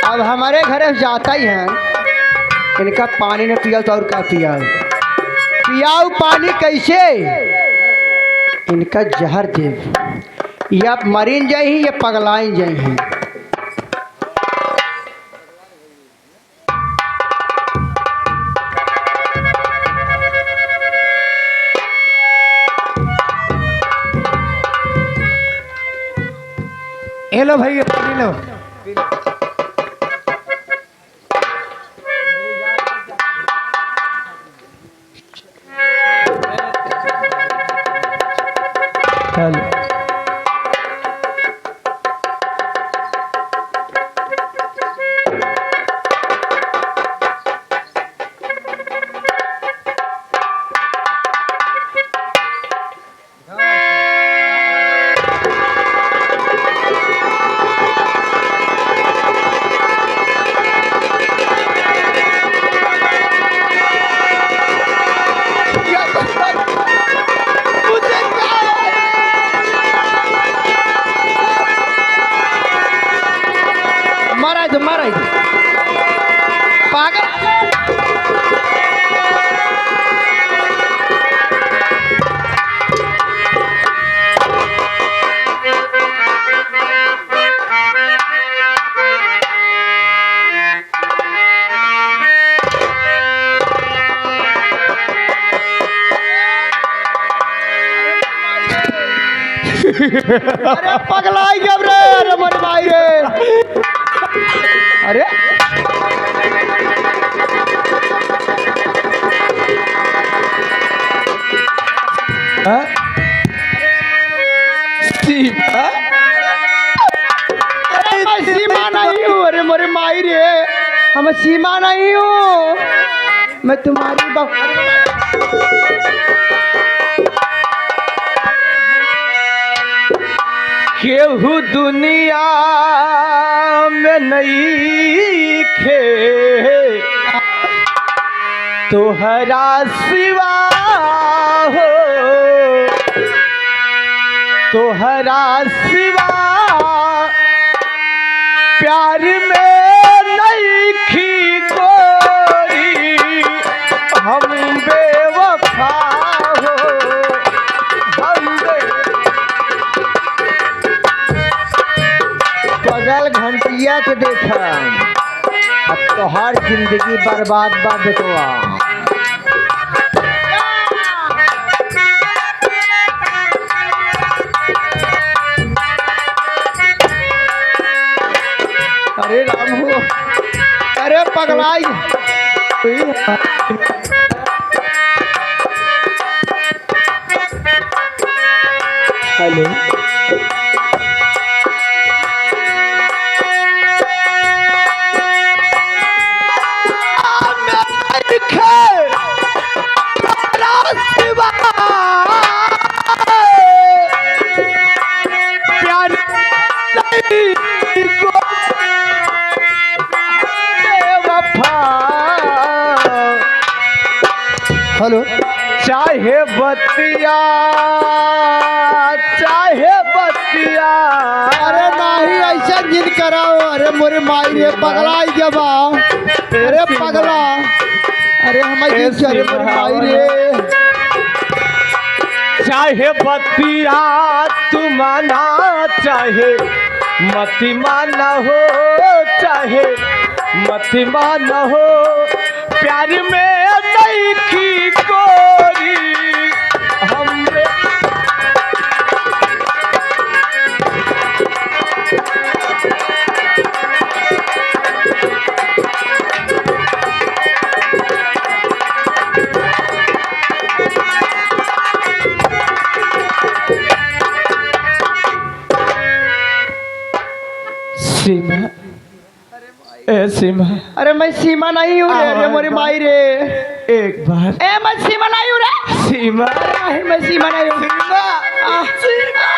अब हमारे घर जाता ही है, इनका पानी न पिया तो और क्या पिया? पियाऊ पानी कैसे? इनका जहर दे, या मरीन जाए या पगलाइन जाए। ये लो भैया, पानी लो। चलो, अरे पगलाई गब रे, अरे मोरी माई रे। अरे हाँ? सीमा अरे मैं सीमा नहीं हूँ, अरे मोरी माई रे, हम सीमा नहीं हूँ, मैं तुम्हारी केहू दुनिया में नहीं खे तोहरा सिवा हो, तोहरा सिवा प्यार में नहीं खी कोई, हम बेवफा हो, हम बगल घंटिया के देखा, अब तो हर जिंदगी बर्बाद बा बेटवा। अरे राम हो, अरे पगलाई। हेलो हेलो, चाहे बतिया, चाहे बतिया, अरे नहीं ऐसा जिद कराओ, अरे मोरे माई रे पगलाई जबा, अरे पगला, अरे हमारी अरे मोरे माई रे। चाहे बतिया तू माना, चाहे मती माना हो, चाहे मती माना हो, प्यार में नहीं की कोरी हम। सीमा, ए सीमा, अरे मैं सीमा नहीं हूँ रे, अरे मोरे माई रे, एक बार ए मैं सीमा नहीं हूँ रे, सीमा, नहीं मैं सीमा नहीं हूँ। सीमा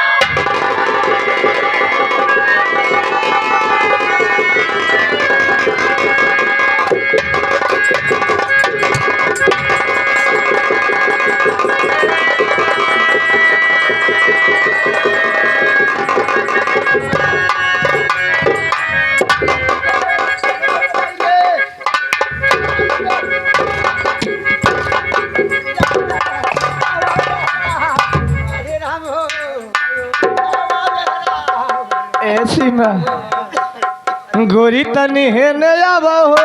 ऐसी में गोरी तनी है नया हो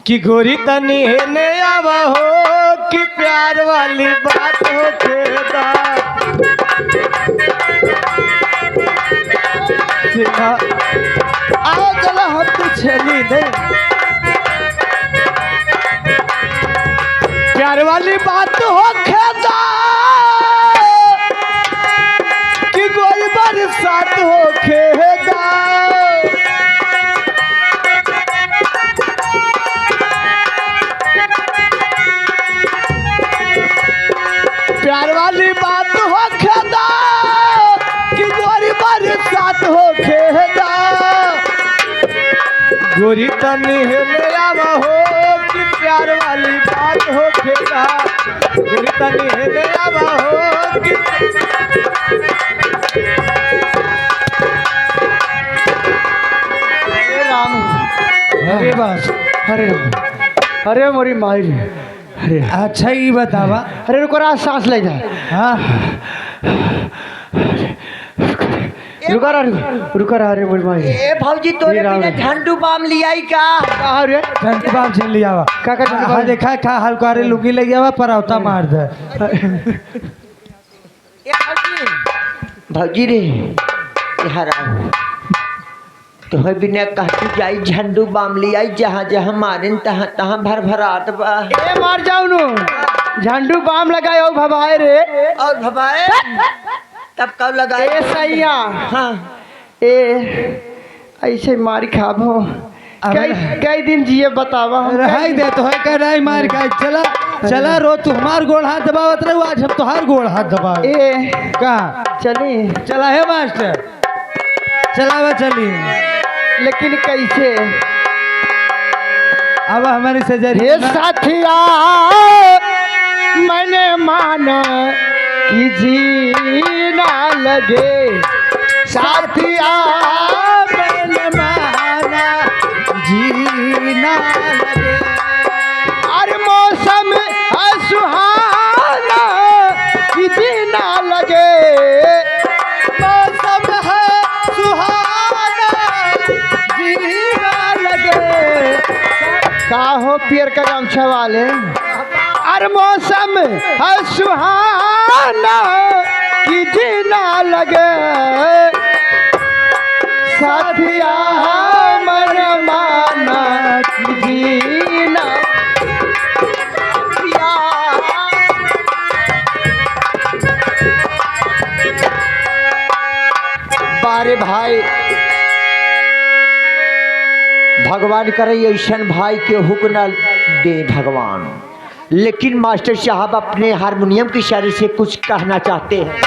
कि गोरी तनी है नया हो कि प्यार वाली बात हो खेदा आओ चलो हम तो छेली नहीं प्यार वाली बात हो खेदा कि गोरी बरसात हो खेदा प्यार वाली बात हो खेदा कि गोरी बरसात हो खेदा गोरी तनी है मेरा हो कि प्यार वाली बात हो खेदा गोरी तनी है मेरा हो कि हरे राम, हरे बास, हरे राम, अरे मोरी माई रे, अरे अच्छा ही बतावा अरे रुको रात सांस ले जाए। हाँ रुका रहा रे बोल भाई ए भौजी तोरे ये राव बिना रे। झंडू बाम लियाई का कहा रे झंडू बाम छीन लिया हुआ का झंडू बाम? हाँ देखा खा हल्का रे लुंगी लग गया हुआ परौता मार दे ए भौजी रे हरा तोहे बिना कहतू जाई झंडू बाम लियाई जहाँ जहाँ मारिन तहाँ तहाँ भर भरात बा ए मार जाऊ नु झंडू बाम लगाए हो भवाए रे और भवाए तब कब लगाए ए सैया हाँ ए ऐसे मार खाबो कई दिन जिए बतावा हम रहाई दे तो है कह रहा मार का चला चला रो तू हमार गोड़ हाथ दबावत रहो आज हम तोहार गोड़ हाथ दबा ए का चली चला है मास्टर चलावा चली लेकिन कैसे अब हमारी सजरी ये साथिया मैंने माना कि जीना लगे साथिया मैंने माना जीना लगे अरे मौसम सुहाना कि जीना लगे मौसम है सुहाना जीना लगे का हो पियर का गमछा वाले अरे मौसम है सुहाना कि जीना लगे साथिया मन माना कि जीना बारे भाई भगवान करे ऐसन भाई के हुक्म न दे भगवान लेकिन मास्टर साहब अपने हारमोनियम की इशारे से कुछ कहना चाहते हैं